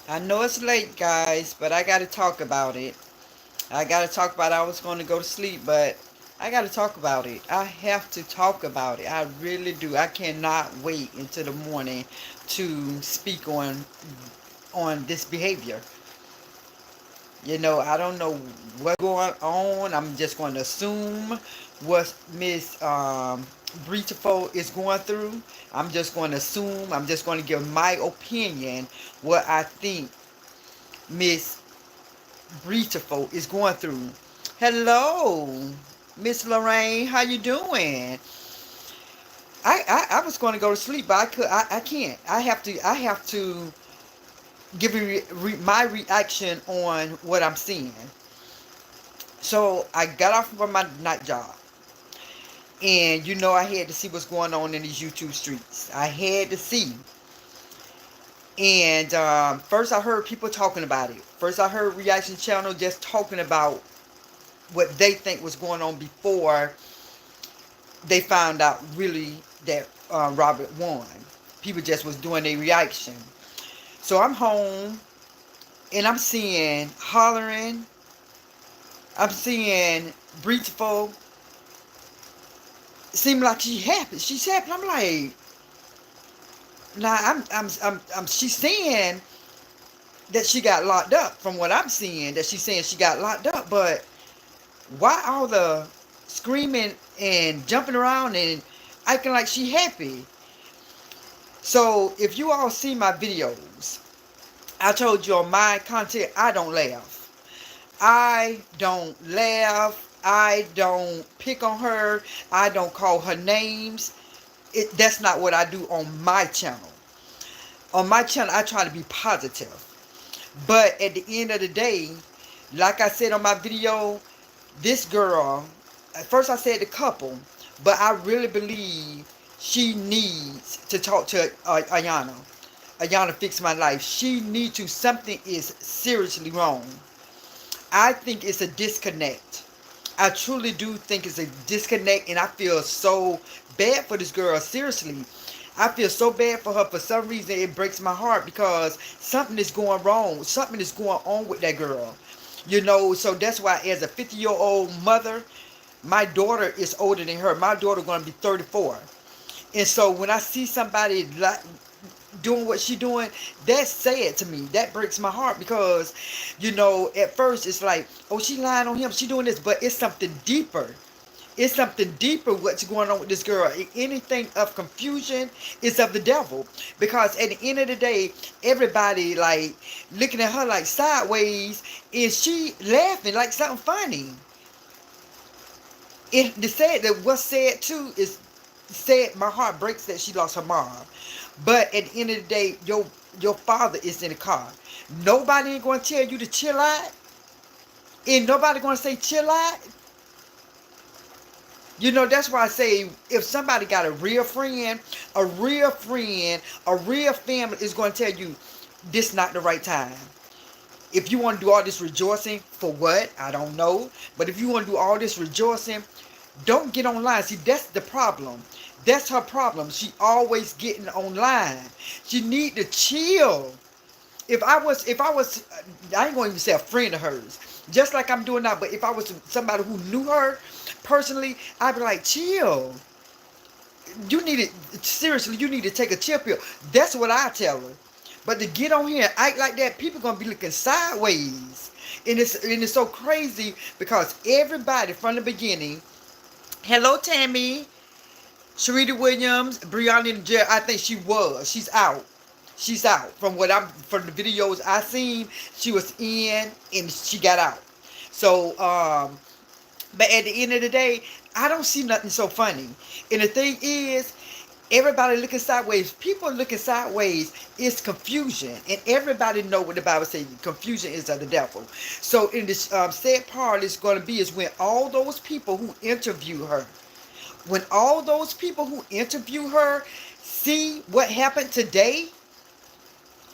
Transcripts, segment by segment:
I know it's late, guys, but I got to talk about it. I got to talk about it. I was going to go to sleep, but I got to talk about it. I have to talk about it. I really do. I cannot wait until the morning to speak on this behavior. I don't know what's going on. I'm just going to assume what Miss Breachful is going through. I'm just going to assume. I'm just going to give my opinion what I think Miss Breachful is going through. Hello, Miss Lorraine. How you doing? I was going to go to sleep, but I can't. I have to give you my reaction on what I'm seeing. So I got off from my night job, and I had to see what's going on in these YouTube streets. I had to see, and first I heard people talking about it. First I heard reaction channel just talking about what they think was going on before they found out really that Robert won. People just was doing a reaction. So I'm home and I'm seeing hollering. I'm seeing Breachful. Seem like she's happy. She's happy. I'm like, nah. She's saying that she got locked up. From what I'm seeing, that she's saying she got locked up. But why all the screaming and jumping around and acting like she happy? So if you all see my videos, I told you on my content, I don't laugh. I don't laugh. I don't pick on her. I don't call her names. That's not what I do on my channel. On my channel, I try to be positive. But at the end of the day, like I said on my video, this girl, at first I said the couple, but I really believe she needs to talk to Ayana. Ayana fix my life. She needs to. Something is seriously wrong. I think it's a disconnect. I truly do think it's a disconnect, and I feel so bad for this girl. Seriously, I feel so bad for her. For some reason, it breaks my heart because something is going wrong. Something is going on with that girl. So that's why, as a 50-year-old mother, my daughter is older than her. My daughter going to be 34. And so when I see somebody like doing what she doing, that's sad to me. That breaks my heart because, at first it's like, oh, she lying on him, she doing this, but it's something deeper. It's something deeper what's going on with this girl. Anything of confusion is of the devil. Because at the end of the day, everybody like looking at her like sideways, and she laughing like something funny. The sad that what's sad too is sad. My heart breaks that she lost her mom. But at the end of the day, your father is in the car. Nobody ain't gonna tell you to chill out. And nobody gonna say chill out. That's why I say if somebody got a real friend, a real family is gonna tell you this not the right time. If you want to do all this rejoicing, for what? I don't know. But if you want to do all this rejoicing, don't get online. See, that's the problem. That's her problem. She always getting online. She need to chill. If I was, I ain't going to even say a friend of hers, just like I'm doing now. But if I was somebody who knew her personally, I'd be like, chill. You need it seriously. You need to take a chill pill. That's what I tell her. But to get on here and act like that, people gonna be looking sideways, and it's so crazy because everybody from the beginning. Hello, Tammy. Sharita Williams, Brianna in jail. I think she was. She's out. She's out. From the videos I seen, she was in and she got out. So, but at the end of the day, I don't see nothing so funny. And the thing is, everybody looking sideways. People looking sideways is confusion, and everybody know what the Bible says. Confusion is of the devil. So, in this sad part, is going to be is when all those people who interview her, when all those people who interview her see what happened today,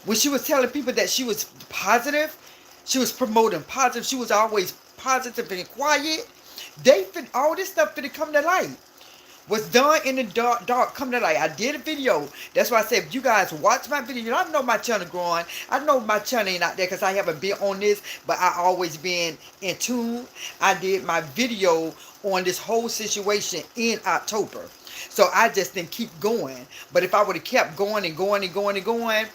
when she was telling people that she was positive, she was promoting positive, she was always positive and quiet, all this stuff finna come to light. was done in the dark, come to light. I did a video. That's why I said, if you guys watch my video, I know my channel growing. I know my channel ain't out there because I haven't been on this, but I always been in tune. I did my video on this whole situation in October. So I just didn't keep going. But if I would have kept going and going and going and going,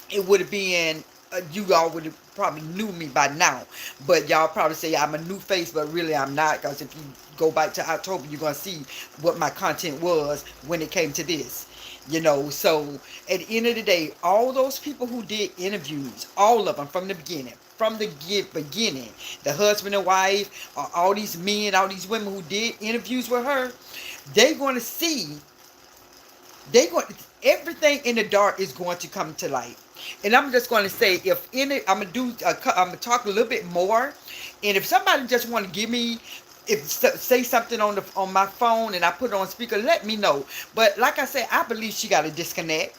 it would have been, you all would have probably knew me by now. But y'all probably say I'm a new face, but really I'm not, because if you go back to October, you're going to see what my content was when it came to this. You know, so at the end of the day, all those people who did interviews, all of them from the beginning, the husband and wife, all these men, all these women who did interviews with her, they're going to see, everything in the dark is going to come to light. And I'm just going to say, I'm gonna talk a little bit more, and if somebody just want to give me, say something on my phone and I put it on speaker, let me know. But like I said, I believe she got a disconnect.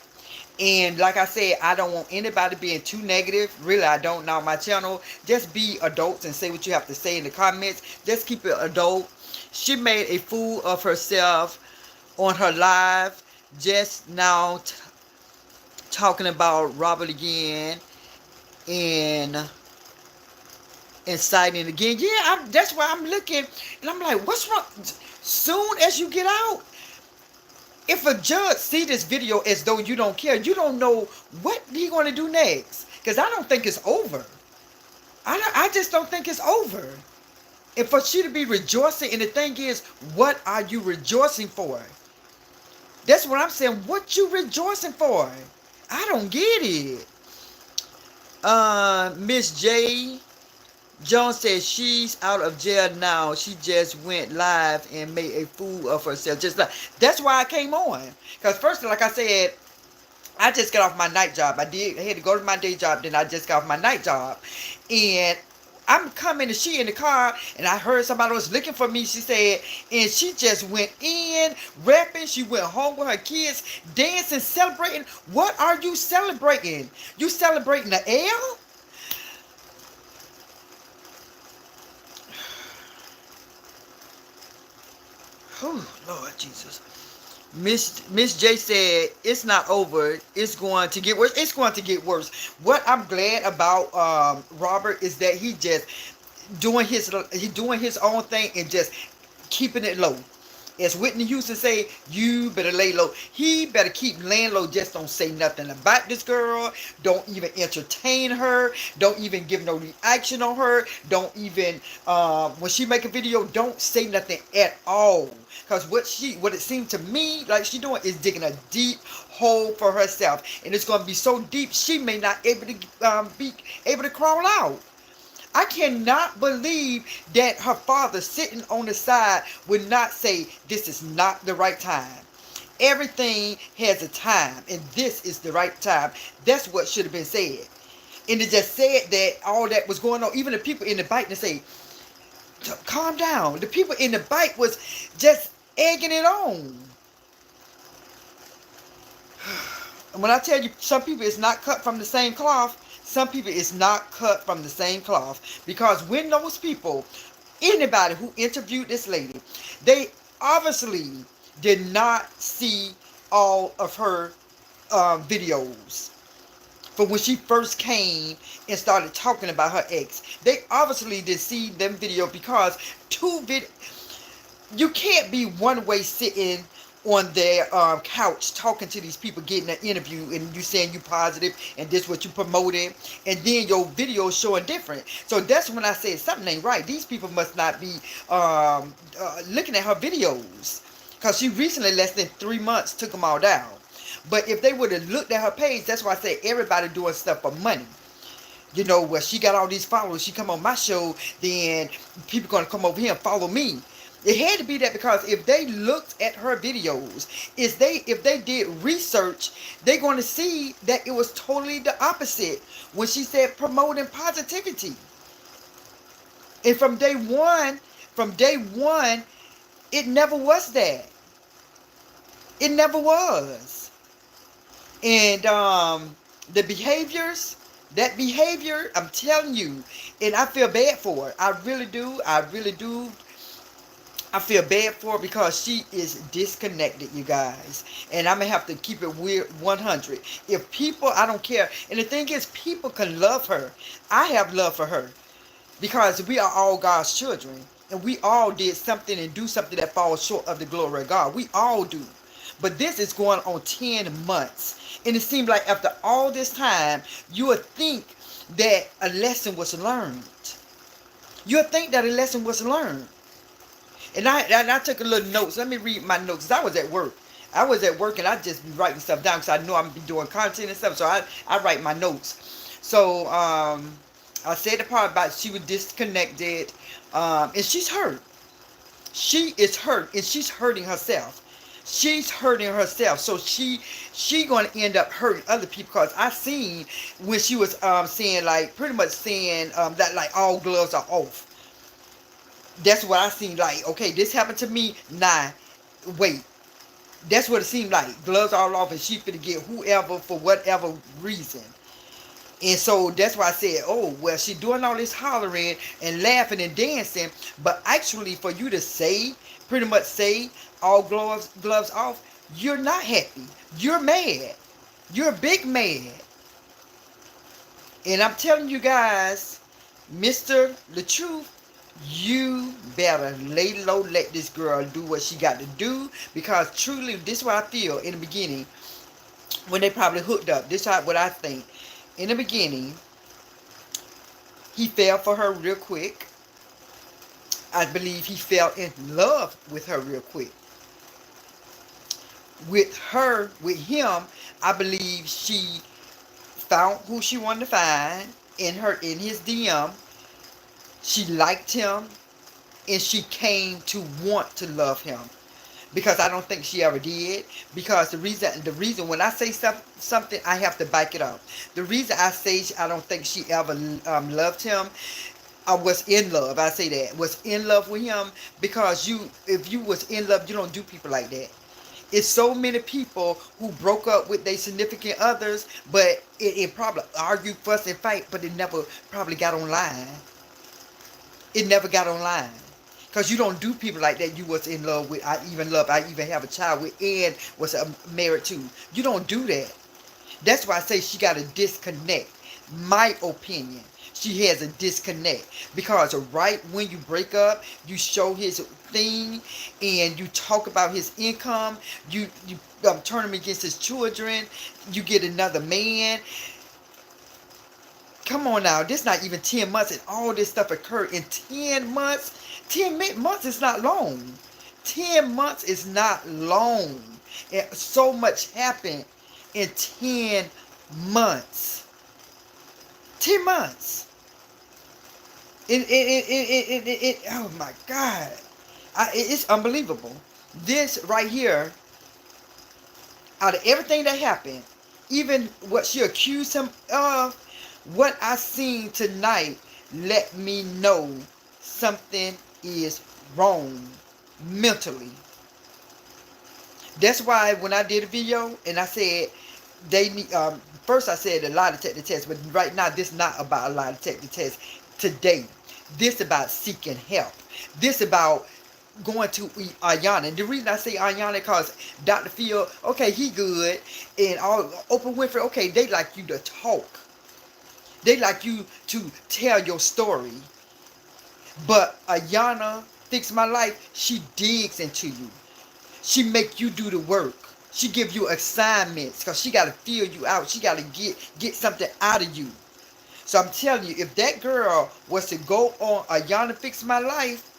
And like I said, I don't want anybody being too negative. Really, I don't. Now, my channel, just be adults and say what you have to say in the comments. Just keep it adult. She made a fool of herself on her live just now, talking about Robert again and inciting again. Yeah, that's why I'm looking, and I'm like, what's wrong? Soon as you get out, if a judge see this video as though you don't care, you don't know what he going to do next. Because I don't think it's over. I just don't think it's over. And for she to be rejoicing, and the thing is, what are you rejoicing for? That's what I'm saying. What you rejoicing for? I don't get it. Miss J. Jones says she's out of jail now. She just went live and made a fool of herself. That's why I came on. Because first, like I said, I just got off my night job. I had to go to my day job, then I just got off my night job. And I'm coming, and she in the car, and I heard somebody was looking for me, she said, and she just went in, rapping. She went home with her kids, dancing, celebrating. What are you celebrating? You celebrating the L? Oh, Lord Jesus. Miss J said, it's not over. It's going to get worse. It's going to get worse. What I'm glad about Robert is that he just doing his own thing and just keeping it low. As Whitney Houston say, you better lay low. He better keep laying low. Just don't say nothing about this girl. Don't even entertain her. Don't even give no reaction on her. Don't even, when she make a video, don't say nothing at all. Because what it seemed to me like she doing is digging a deep hole for herself. And it's going to be so deep, she may not be able to crawl out. I cannot believe that her father sitting on the side would not say, this is not the right time. Everything has a time, and this is the right time. That's what should have been said. And it just said that all that was going on. Even the people in the bike, they say, calm down. The people in the bike was just egging it on. And when I tell you, some people is not cut from the same cloth. Some people is not cut from the same cloth. Because when those people, anybody who interviewed this lady, they obviously did not see all of her videos from when she first came and started talking about her ex. They obviously did see them videos, because you can't be one way sitting on their couch talking to these people, getting an interview, and you saying you positive and this what you promoting, and then your video showing different. So that's when I said something ain't right. These people must not be looking at her videos, because she recently, less than 3 months, took them all down. But if they would have looked at her page, that's why I say everybody doing stuff for money. You know, where she got all these followers, she come on my show, then people gonna come over here and follow me. It had to be that, because if they looked at her videos, if they did research, they're going to see that it was totally the opposite when she said promoting positivity. And from day one, it never was that. It never was. And the behaviors, that behavior, I'm telling you, and I feel bad for her. I really do. I feel bad for her because she is disconnected, you guys. And I'm going to have to keep it weird 100. If people, I don't care. And the thing is, people can love her. I have love for her because we are all God's children. And we all did something and do something that falls short of the glory of God. We all do. But this is going on 10 months. And it seems like after all this time, you would think that a lesson was learned. You would think that a lesson was learned. And I took a little notes. Let me read my notes. I was at work. I was at work and I just be writing stuff down because I know I'm going to be doing content and stuff. So I write my notes. So I said the part about she was disconnected. And she's hurt. She is hurt and she's hurting herself. She's hurting herself. So she going to end up hurting other people because I seen when she was saying like pretty much saying that like all gloves are off. That's what I seen like, okay, this happened to me. Nah, wait. That's what it seemed like. Gloves all off and she finna get whoever for whatever reason. And so that's why I said, oh, well, she doing all this hollering and laughing and dancing. But actually for you to say, pretty much say, all gloves off, you're not happy. You're mad. You're big mad. And I'm telling you guys, Mr. Latruth, you better lay low, let this girl do what she got to do. Because truly, this is what I feel in the beginning. When they probably hooked up. This is what I think. In the beginning, he fell for her real quick. I believe he fell in love with her real quick. With him, I believe she found who she wanted to find in his DM. She liked him and she came to want to love him. Because I don't think she ever did. Because the reason when I say something, I have to back it up. The reason I say I don't think she ever loved him, I was in love. I say that. Was in love with him because if you was in love, you don't do people like that. It's so many people who broke up with their significant others, but it probably argued, fuss, and fight, but it never probably got online. It never got online. Because you don't do people like that you was in love with, I even have a child with, and was married to. You don't do that. That's why I say she got a disconnect. My opinion. She has a disconnect. Because right when you break up, you show his thing, and you talk about his income, you turn him against his children, you get another man. Come on now, this not even 10 months and all this stuff occurred in 10 months. 10 months is not long. 10 months is not long. And so much happened in 10 months. 10 months. Oh my God. It's unbelievable. This right here, out of everything that happened, even what she accused him of, what I seen tonight let me know something is wrong mentally. That's why when I did a video and I said they need, first I said a lie detector test, but right now this is not about a lie detector test today. This about seeking help. This about going to Ayana. And the reason I say Ayana because Dr. Phil, okay, he good, and all Oprah Winfrey, okay, they like you to talk. They like you to tell your story. But Ayana Fix My Life, she digs into you. She make you do the work. She give you assignments because she got to feel you out. She got to get something out of you. So I'm telling you, if that girl was to go on Ayana Fix My Life,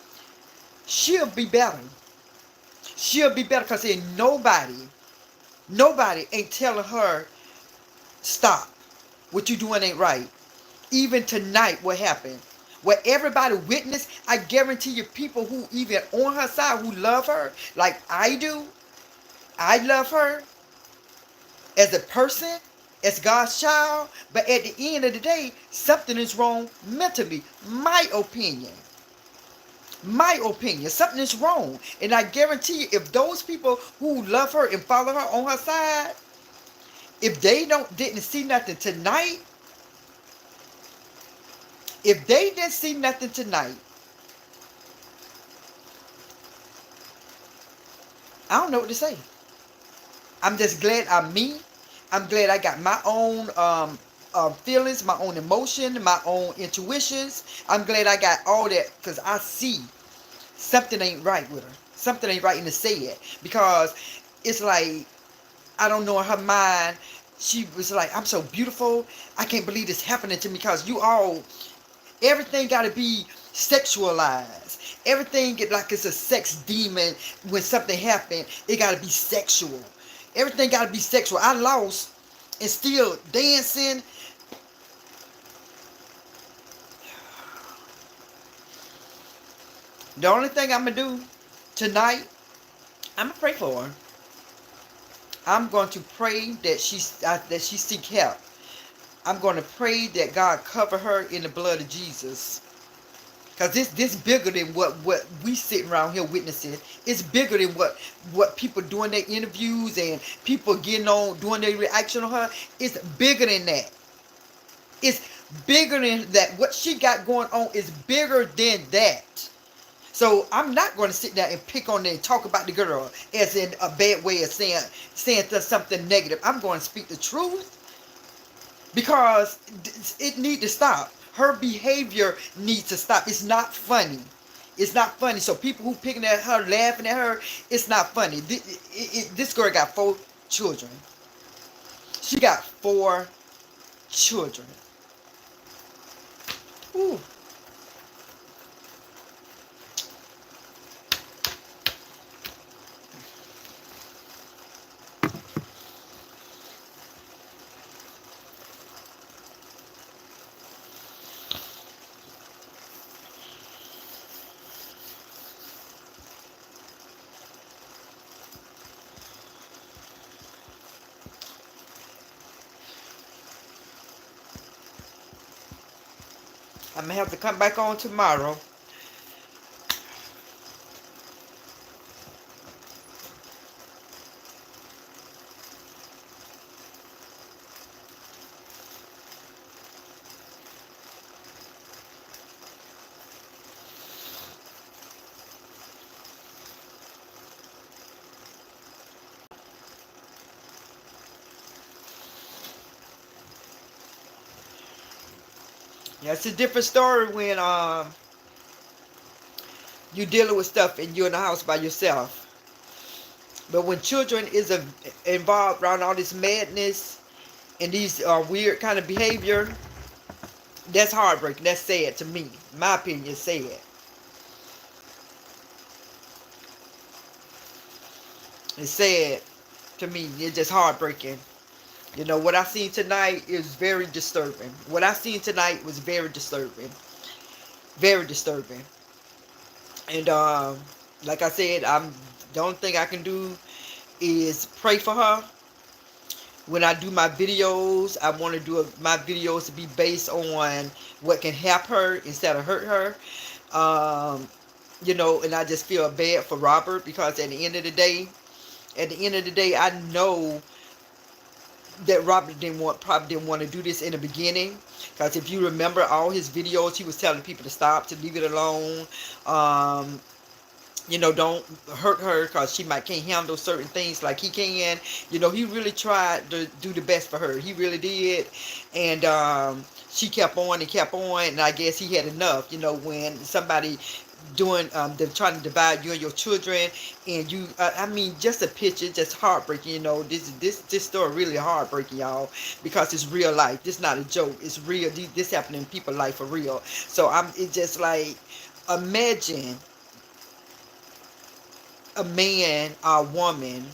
she'll be better. She'll be better because ain't nobody ain't telling her, stop. What you doing ain't right. Even tonight, what happened? What everybody witnessed, I guarantee you people who even on her side who love her, like I do, I love her as a person, as God's child, but at the end of the day, something is wrong mentally. My opinion. Something is wrong. And I guarantee you, if those people who love her and follow her on her side, if they didn't see nothing tonight, I don't know what to say. I'm just glad I'm me. I'm glad I got my own feelings, my own emotion, my own intuitions. I'm glad I got all that because I see something ain't right with her. Something ain't right in the said because it's like I don't know in her mind. She was like, I'm so beautiful. I can't believe this happening to me because you all, everything got to be sexualized. Everything get like it's a sex demon. When something happened, it got to be sexual. Everything got to be sexual. I lost and still dancing. The only thing I'm going to do tonight, I'm going to pray for her. I'm going to pray that she seek help. I'm going to pray that God cover her in the blood of Jesus. Because this bigger than what we sitting around here witnessing. It's bigger than what people doing their interviews and people getting on, doing their reaction on her. It's bigger than that. It's bigger than that. What she got going on is bigger than that. So I'm not going to sit there and pick on and talk about the girl as in a bad way of saying something negative. I'm going to speak the truth because it needs to stop. Her behavior needs to stop. It's not funny. It's not funny. So people who picking at her, laughing at her, it's not funny. This girl got 4 children. She got 4 children. Ooh. I'm going to have to come back on tomorrow. Yeah, it's a different story when you dealing with stuff and you're in the house by yourself. But when children is involved around all this madness and these weird kind of behavior, that's heartbreaking. That's sad to me. My opinion is sad. It's sad to me. It's just heartbreaking. You know, what I seen tonight is very disturbing. What I seen tonight was very disturbing. Very disturbing. And like I said, the only thing I can do is pray for her. When I do my videos, I want to do my videos to be based on what can help her instead of hurt her. You know, and I just feel bad for Robert because at the end of the day, I know that Robert probably didn't want to do this in the beginning. Because if you remember all his videos, he was telling people to stop, to leave it alone. You know, don't hurt her because she can't handle certain things like he can. You know, he really tried to do the best for her. He really did. And she kept on and kept on. And I guess he had enough. You know, when somebody they're trying to divide you and your children, and you I mean, just a picture, just heartbreaking. You know, this story really heartbreaking, y'all, because it's real life. This not a joke. It's real. This happening in people's life for real. So it's just like, imagine a man or a woman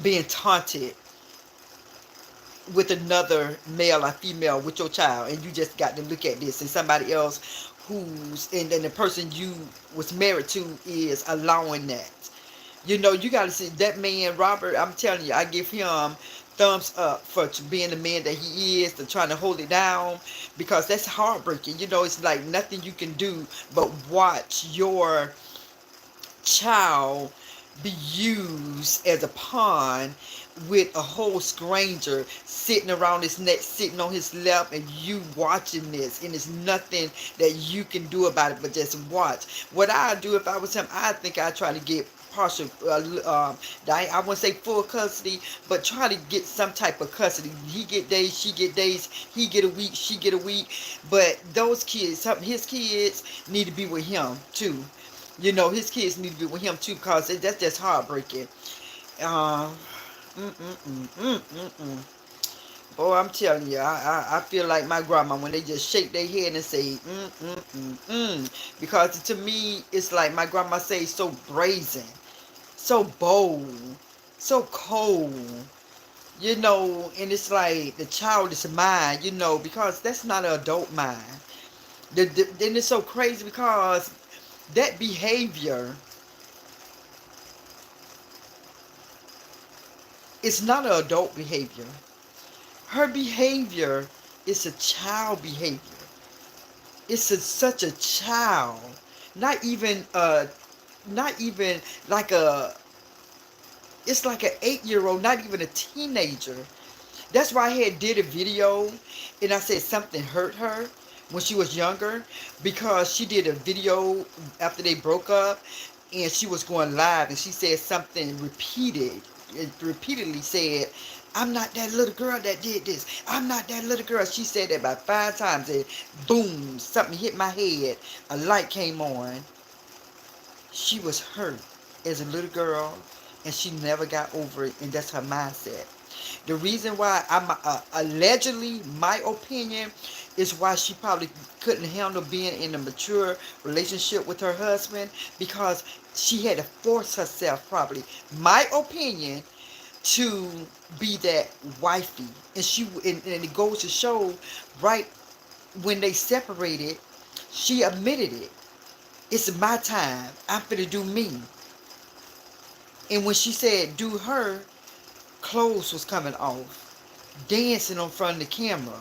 being taunted with another male or female with your child, and you just got to look at this, and somebody else and then the person you was married to is allowing that. You know, you got to see that man, Robert. I'm telling you, I give him thumbs up for being the man that he is, to trying to hold it down, because that's heartbreaking. You know, it's like nothing you can do but watch your child be used as a pawn with a whole stranger sitting around his neck, sitting on his lap, and you watching this, and there's nothing that you can do about it but just watch. What I do if I was him, I think I'd try to get partial, I wouldn't say full custody, but try to get some type of custody. He get days, she get days, he get a week, she get a week. But those kids, his kids need to be with him too. You know, his kids need to be with him too, because that's just heartbreaking. Uh, Boy, I'm telling you, I feel like my grandma when they just shake their head and say, because to me, it's like my grandma say, so brazen, so bold, so cold, you know, and it's like the childish mind, you know, because that's not an adult mind. Then it's so crazy because that behavior is not an adult behavior. Her behavior is a child behavior. It's such a child, not even not even like a. It's like an 8-year old, not even a teenager. That's why I had did a video, and I said something hurt her when she was younger, because she did a video after they broke up, and she was going live, and she said something repeated. It repeatedly said, "I'm not that little girl that did this. I'm not that little girl." She said that about 5 times, and boom, something hit my head. A light came on. She was hurt as a little girl, and she never got over it, and that's her mindset. The reason why I'm allegedly, my opinion, is why she probably couldn't handle being in a mature relationship with her husband, because she had to force herself, probably, my opinion, to be that wifey. And and it goes to show, right when they separated, she admitted it. It's my time. I'm finna do me. And when she said do her, clothes was coming off, dancing in front of the camera.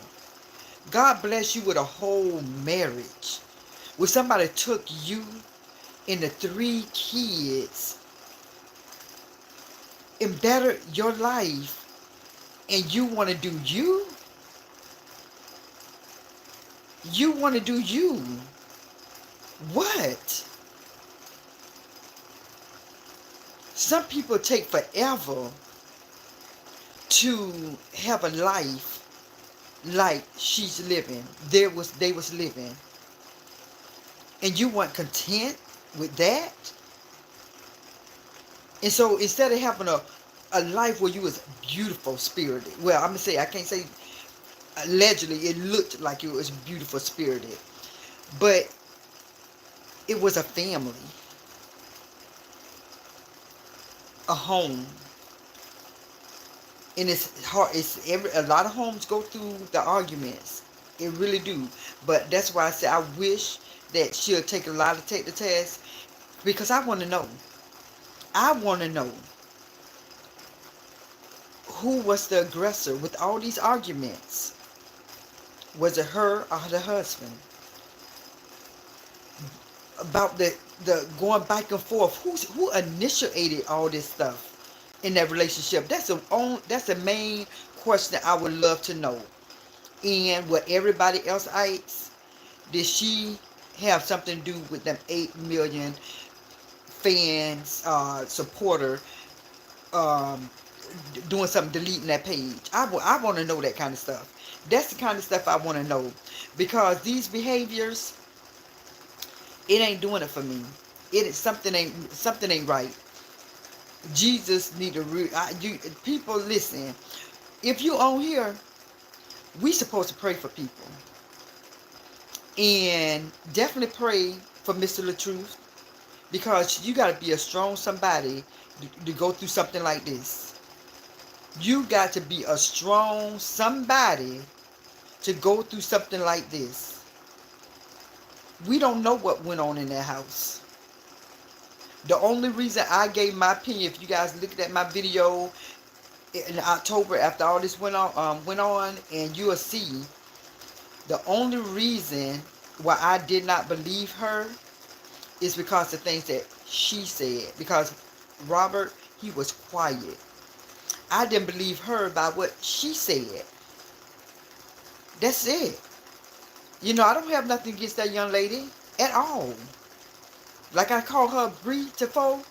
God bless you with a whole marriage, where somebody took you and the 3 kids and bettered your life, and you want to do you? You want to do you? What? Some people take forever to have a life like she's living. They was living. And you weren't content with that? And so instead of having a life where you was beautiful spirited, well, I'm gonna say, I can't say allegedly, it looked like it was beautiful spirited, but it was a family, a home. And it's hard. A lot of homes go through the arguments. It really do. But that's why I say I wish that she'll take the test, because I want to know. I want to know who was the aggressor with all these arguments. Was it her or the husband? About the going back and forth. Who initiated all this stuff in that relationship? That's the main question I would love to know. And what everybody else asks, did she have something to do with them 8 million fans, supporter, um, doing something, deleting that page? I want to know that kind of stuff. That's the kind of stuff I want to know, because these behaviors, it ain't doing it for me. Something ain't right. Jesus need to people listen. If you on here, we supposed to pray for people, and definitely pray for Mr. Latruth, because you got to be a strong somebody to go through something like this. You got to be a strong somebody to go through something like this. We don't know what went on in that house. The only reason I gave my opinion, if you guys looked at my video in October after all this went on, and you'll see the only reason why I did not believe her is because of things that she said. Because Robert, he was quiet. I didn't believe her by what she said. That's it. You know, I don't have nothing against that young lady at all. Like I call her beautiful.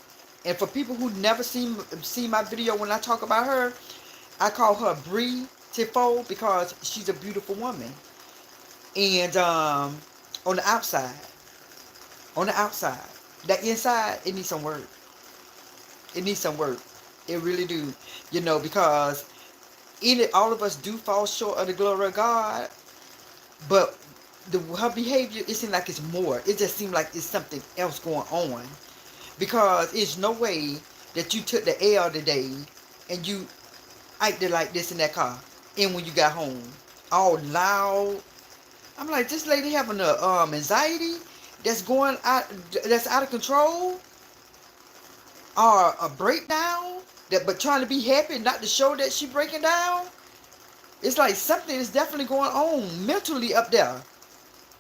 And for people who never seen my video when I talk about her, I call her Bree Tifo because she's a beautiful woman. And on the outside, on the outside, that inside, it needs some work. It needs some work. It really do. You know, because all of us do fall short of the glory of God, but her behavior, it seems like it's more. It just seems like it's something else going on. Because it's no way that you took the L today and you acted like this in that car. And when you got home, all loud. I'm like, this lady having a anxiety that's going out, that's out of control, or a breakdown. That, but trying to be happy, not to show that she breaking down. It's like something is definitely going on mentally up there.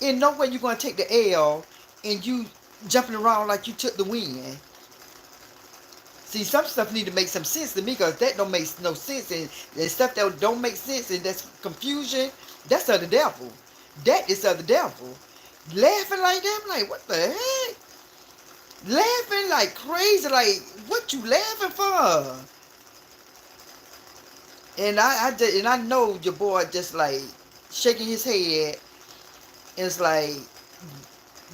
In no way you're going to take the L and you jumping around like you took the win. See, some stuff need to make some sense to me because that don't make no sense. And stuff that don't make sense and that's confusion, that's of the devil. That is of the devil. Laughing like that, I'm like, what the heck? Laughing like crazy, like, what you laughing for? And I know your boy just like shaking his head. And it's like,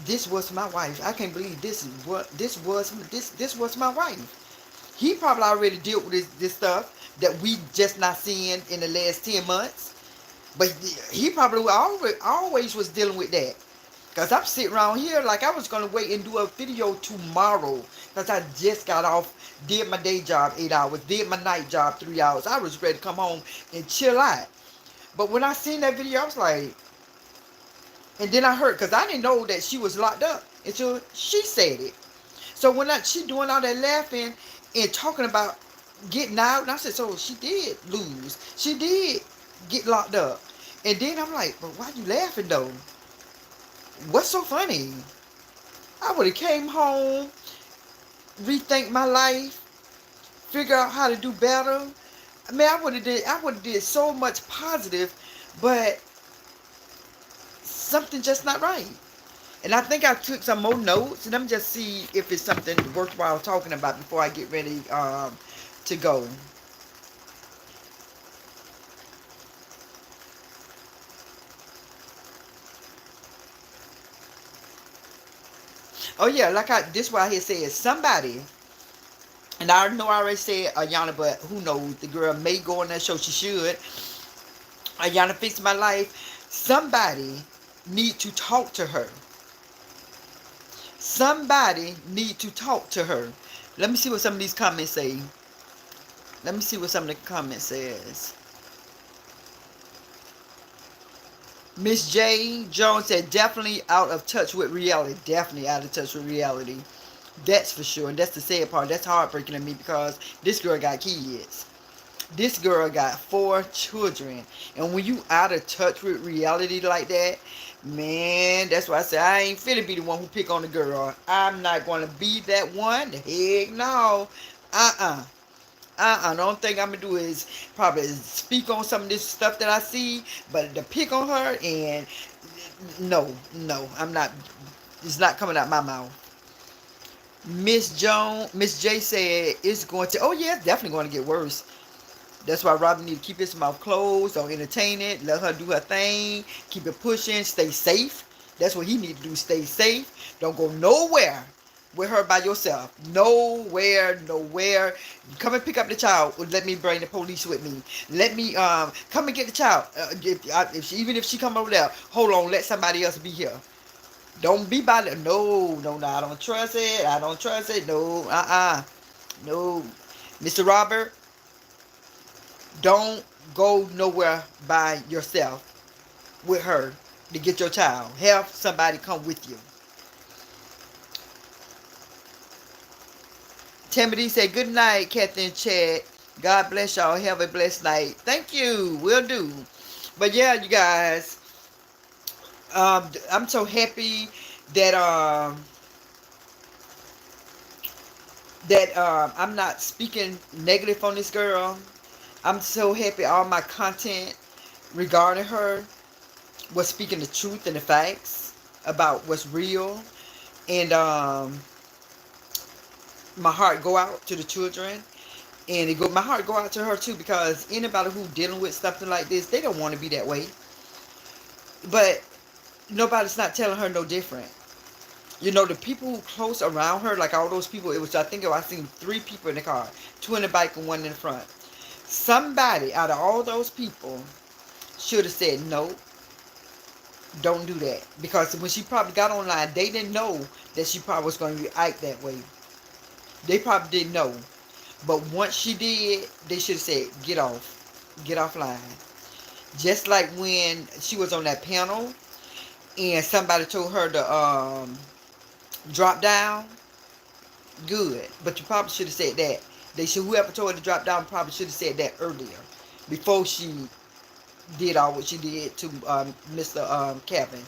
this was my wife. I can't believe this was my wife. He probably already dealt with this stuff that we just not seeing in the last 10 months. But he probably always was dealing with that. Because I'm sitting around here like I was going to wait and do a video tomorrow. Because I just got off, did my day job 8 hours, did my night job 3 hours. I was ready to come home and chill out. But when I seen that video, I was like, and then I heard, because I didn't know that she was locked up until she said it. So when she doing all that laughing and talking about getting out, and I said, so she did lose. She did get locked up. And then I'm like, but why you laughing though? What's so funny? I would have came home, rethink my life, figure out how to do better. I mean, I would have did so much positive, but something just not right. And I think I took some more notes, and let me just see if it's something worthwhile talking about before I get ready to go. Oh yeah, like this why he said somebody, and I know I already said Ayana, but who knows? The girl may go on that show. She should. Ayana fixed my life. Somebody need to talk to her. Somebody need to talk to her. Let me see what some of these comments say. Let me see what some of the comments says. Miss J. Jones said, definitely out of touch with reality. Definitely out of touch with reality. That's for sure. And that's the sad part. That's heartbreaking to me because this girl got kids. This girl got 4 children. And when you out of touch with reality like that, man, that's why I say I ain't finna be the one who pick on the girl. I'm not going to be that one. Heck no. The only thing I'm going to do is probably speak on some of this stuff that I see. But to pick on her, and no, I'm not. It's not coming out my mouth. Miss J said it's going to, oh yeah, it's definitely going to get worse. That's why Robin need to keep his mouth closed. Don't entertain it. Let her do her thing. Keep it pushing. Stay safe. That's what he need to do. Stay safe. Don't go nowhere with her by yourself. Nowhere. Come and pick up the child. Let me bring the police with me. Let me come and get the child. Even if she come over there, hold on. Let somebody else be here. Don't be by the, no. I don't trust it. No. No. Mr. Robert. Don't go nowhere by yourself with her to get your child. Have somebody come with you. Timothy said, good night, Captain Chad. God bless y'all. Have a blessed night. Thank you. Will do. But yeah, you guys, I'm so happy that I'm not speaking negative on this girl. I'm so happy all my content regarding her was speaking the truth and the facts about what's real. And my heart go out to the children, and my heart go out to her too, because anybody who dealing with something like this, they don't want to be that way. But nobody's not telling her no different. You know, the people who close around her, like all those people, it was, I seen 3 people in the car, 2 in the bike and 1 in the front. Somebody out of all those people should have said, no, don't do that. Because when she probably got online, they didn't know that she probably was going to react that way. They probably didn't know. But once she did, they should have said, get off. Get offline. Just like when she was on that panel and somebody told her to drop down, good. But you probably should have said that. Whoever told her to drop down probably should have said that earlier, before she did all what she did to Mr. Kevin.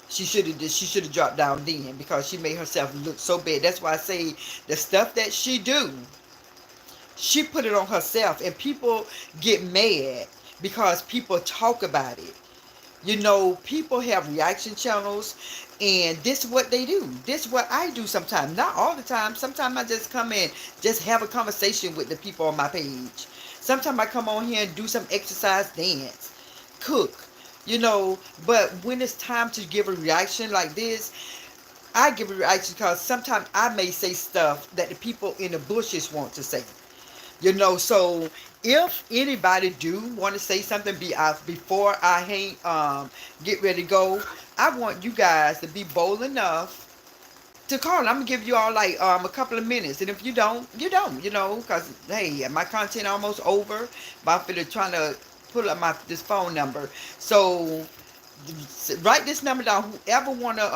She should have dropped down then, because she made herself look so bad. That's why I say the stuff that she do, she put it on herself, and people get mad because people talk about it. You know, people have reaction channels, and this is what they do. This is what I do sometimes. Not all the time. Sometimes I just come in, just have a conversation with the people on my page. Sometimes I come on here and do some exercise, dance, cook, you know. But when it's time to give a reaction like this, I give a reaction because sometimes I may say stuff that the people in the bushes want to say. You know, so if anybody do want to say something before I get ready to go, I want you guys to be bold enough to call. I'm gonna give you all like a couple of minutes, and if you don't, you don't. You know, because hey, my content almost over, but I'm trying to pull up this phone number. So write this number down. Whoever wanna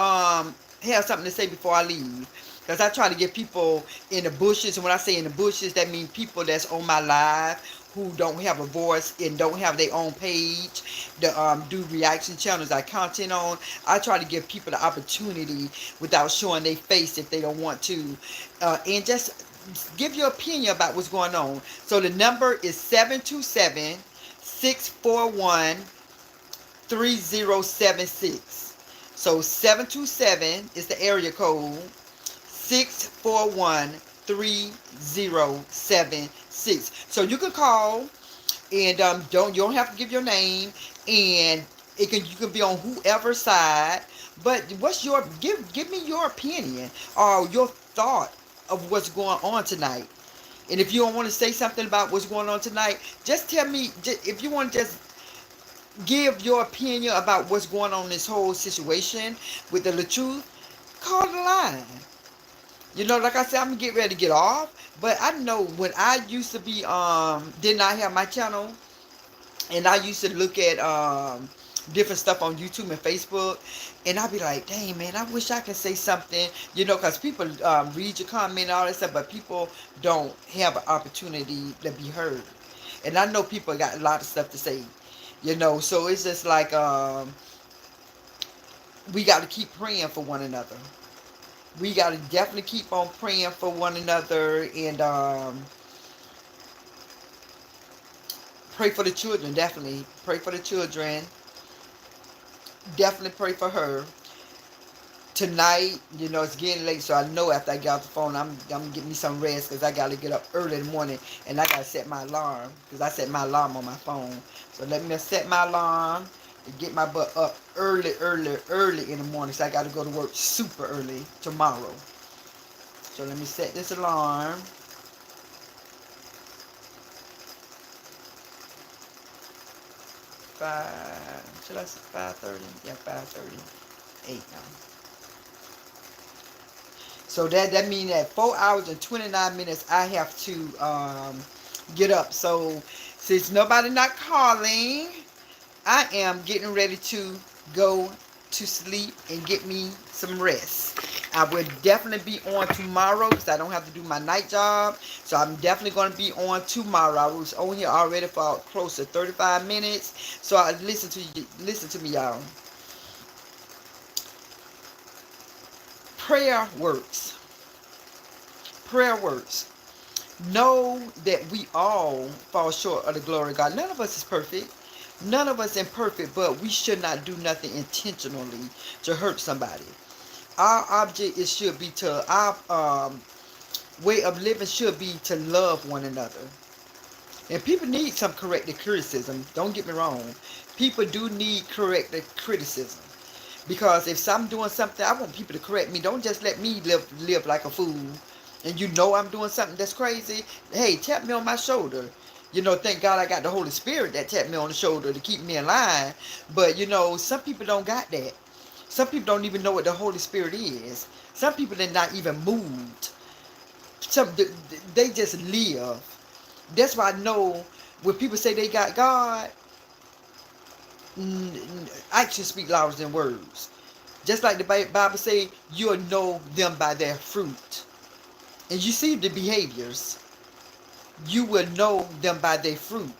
have something to say before I leave. Because I try to get people in the bushes. And when I say in the bushes, that means people that's on my live who don't have a voice and don't have their own page to do reaction channels I content on. I try to give people the opportunity without showing their face if they don't want to. And just give your opinion about what's going on. So the number is 727-641-3076. So 727 is the area code. 641-3076. So you can call, and you don't have to give your name, and you can be on whoever's side. But give me your opinion or your thought of what's going on tonight. And if you don't want to say something about what's going on tonight, just tell me. If you want to just give your opinion about what's going on in this whole situation with the Latruth, call the line. You know, like I said, I'm getting ready to get off. But I know when I used to be, did not have my channel, and I used to look at different stuff on YouTube and Facebook, and I'd be like, dang, man, I wish I could say something, you know, because people read your comment and all that stuff, but people don't have an opportunity to be heard. And I know people got a lot of stuff to say, you know, so it's just like we got to keep praying for one another. We got to definitely keep on praying for one another, and pray for the children. Definitely pray for the children. Definitely pray for her. Tonight, you know, it's getting late, so I know after I get off the phone, I'm going to get me some rest, because I got to get up early in the morning, and I got to set my alarm, because I set my alarm on my phone. So let me set my alarm and get my butt up early in the morning, so I got to go to work super early tomorrow. So let me set this alarm. 5:30? Yeah, 5:30. 8 now. So that means that 4 hours and 29 minutes I have to get up. So since nobody not calling, I am getting ready to go to sleep and get me some rest. I will definitely be on tomorrow, because I don't have to do my night job. So I'm definitely going to be on tomorrow. I was on here already for close to 35 minutes. So I listen to me, y'all. Prayer works. Prayer works. Know that we all fall short of the glory of God. None of us is perfect. None of us imperfect, but we should not do nothing intentionally to hurt somebody. Our object should be to way of living should be to love one another. And people need some corrective criticism. Don't get me wrong. People do need corrective criticism. Because if I'm doing something, I want people to correct me. Don't just let me live like a fool. And you know I'm doing something that's crazy. Hey, tap me on my shoulder. Thank God I got the Holy Spirit that tapped me on the shoulder to keep me in line. But, some people don't got that. Some people don't even know what the Holy Spirit is. Some people are not even moved. They just live. That's why I know when people say they got God, actions speak louder than words. Just like the Bible say, you'll know them by their fruit. And you see the behaviors. You will know them by their fruit.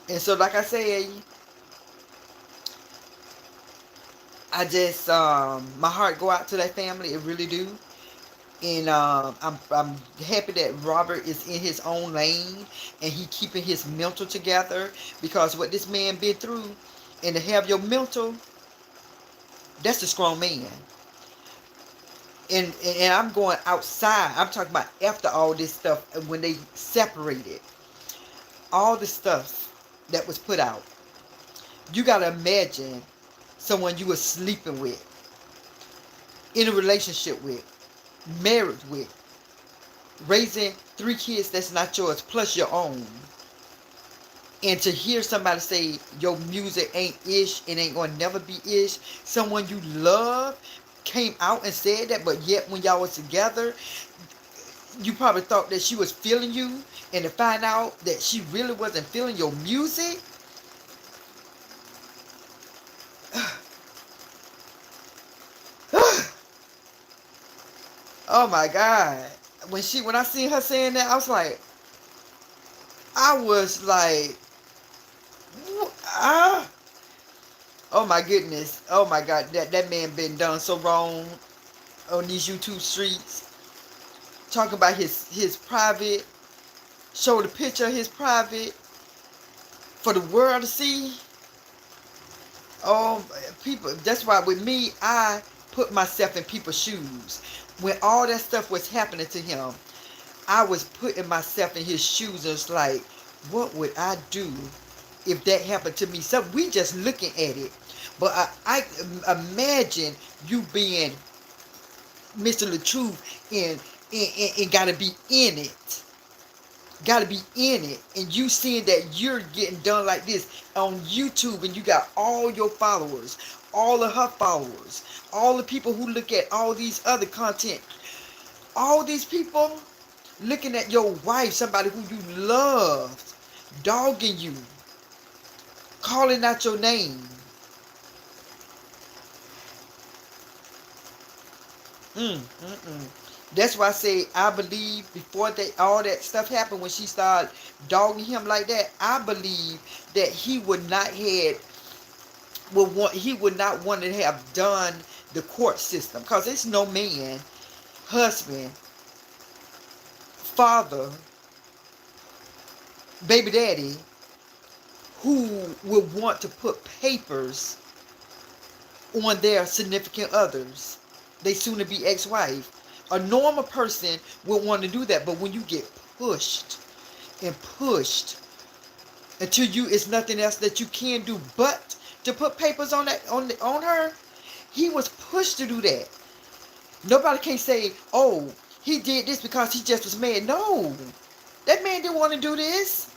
And so, like I said, I just, my heart go out to that family. It really do. And I'm happy that Robert is in his own lane and he keeping his mental together, because what this man been through, and to have your mental, that's a strong man. And I'm going outside. I'm talking about after all this stuff, when they separated, all the stuff that was put out. You got to imagine someone you were sleeping with, in a relationship with, married with, raising 3 kids that's not yours, plus your own. And to hear somebody say your music ain't ish, it ain't gonna never be ish. Someone you love came out and said that, but yet when y'all was together, you probably thought that she was feeling you, and to find out that she really wasn't feeling your music. Oh my God. When I seen her saying that, I was like, ah. Oh my goodness. Oh my God. That man been done so wrong on these YouTube streets. Talking about his private. Show the picture of his private for the world to see. Oh, people. That's why with me, I put myself in people's shoes. When all that stuff was happening to him, I was putting myself in his shoes, and it's like, what would I do if that happened to me? So we just looking at it. But I imagine you being Mr. Latruth and got to be in it. Got to be in it. And you seeing that you're getting done like this on YouTube, and you got all your followers, all of her followers, all the people who look at all these other content, all these people looking at your wife, somebody who you loved, dogging you, calling out your name. That's why I say I believe before all that stuff happened, when she started dogging him like that, I believe that he would not want to have done the court system, because it's no man, husband, father, baby daddy who would want to put papers on their significant others, they soon to be ex-wife. A normal person would want to do that, but when you get pushed and pushed until it's nothing else that you can do but to put papers on her, he was pushed to do that. Nobody can say, oh, he did this because he just was mad. No, that man didn't want to do this.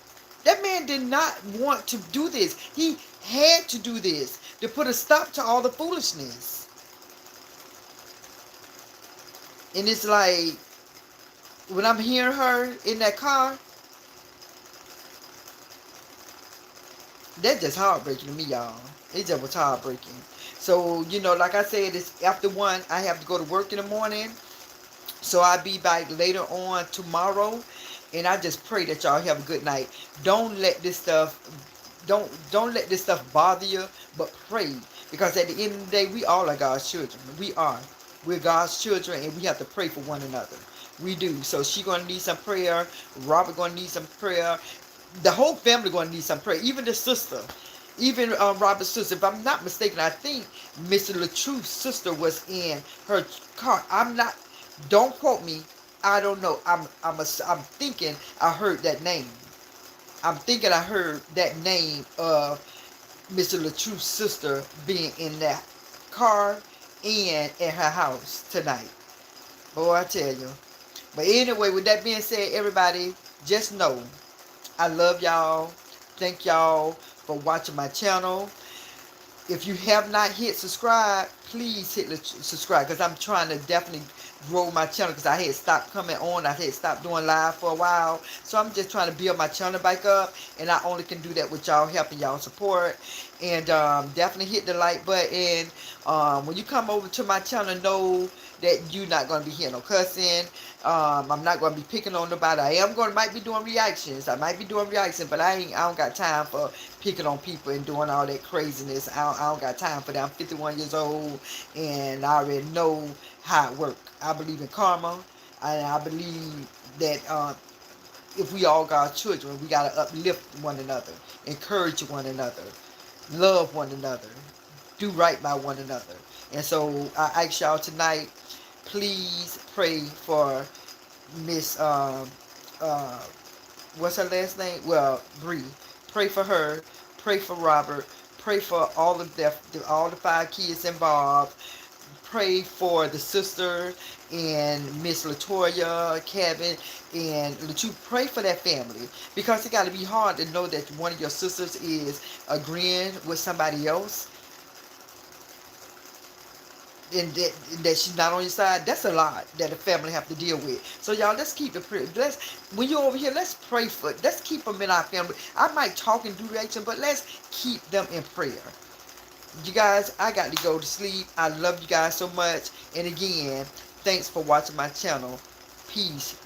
That man did not want to do this. He had to do this to put a stop to all the foolishness. And it's like, when I'm hearing her in that car, that's just heartbreaking to me, y'all. It just was heartbreaking. So, like I said, it's after 1. I have to go to work in the morning. So I'll be back later on tomorrow. And I just pray that y'all have a good night. Don't let this stuff bother you, but pray. Because at the end of the day, we all are God's children. We are. We're God's children, and we have to pray for one another. We do. So she's going to need some prayer. Robert going to need some prayer. The whole family going to need some prayer. Even the sister. Even Robert's sister. If I'm not mistaken, I think Mr. Latruth's sister was in her car. Don't quote me. I don't know. I'm thinking I heard that name. I'm thinking I heard that name of Mr. Latruth's sister being in that car and at her house tonight. Boy, I tell you. But anyway, with that being said, everybody, just know I love y'all. Thank y'all for watching my channel. If you have not hit subscribe, please hit the subscribe, because I'm trying to definitely grow my channel, because I had stopped coming on. I had stopped doing live for a while. So I'm just trying to build my channel back up, and I only can do that with y'all helping y'all support. And definitely hit the like button. When you come over to my channel, know that you're not going to be hearing no cussing. I'm not going to be picking on nobody. Might be doing reactions. I might be doing reactions, but I don't got time for picking on people and doing all that craziness. I don't got time for that. I'm 51 years old, and I already know how it works. I believe in karma, and I believe that if we all got children, we got to uplift one another, encourage one another, love one another, do right by one another. And so I ask y'all tonight, please pray for Miss uh, what's her last name? Well, Bree. Pray for her. Pray for Robert. Pray for all the 5 kids involved. Pray for the sister and Miss Latoya, Kevin, and Latu. Pray for that family, because it got to be hard to know that one of your sisters is agreeing with somebody else, and that she's not on your side. That's a lot that the family have to deal with. So y'all, let's keep the prayer. When you're over here, let's pray for. Let's keep them in our family. I might talk and do reaction, but let's keep them in prayer. You guys, I got to go to sleep. I love you guys so much. And again, thanks for watching my channel. Peace.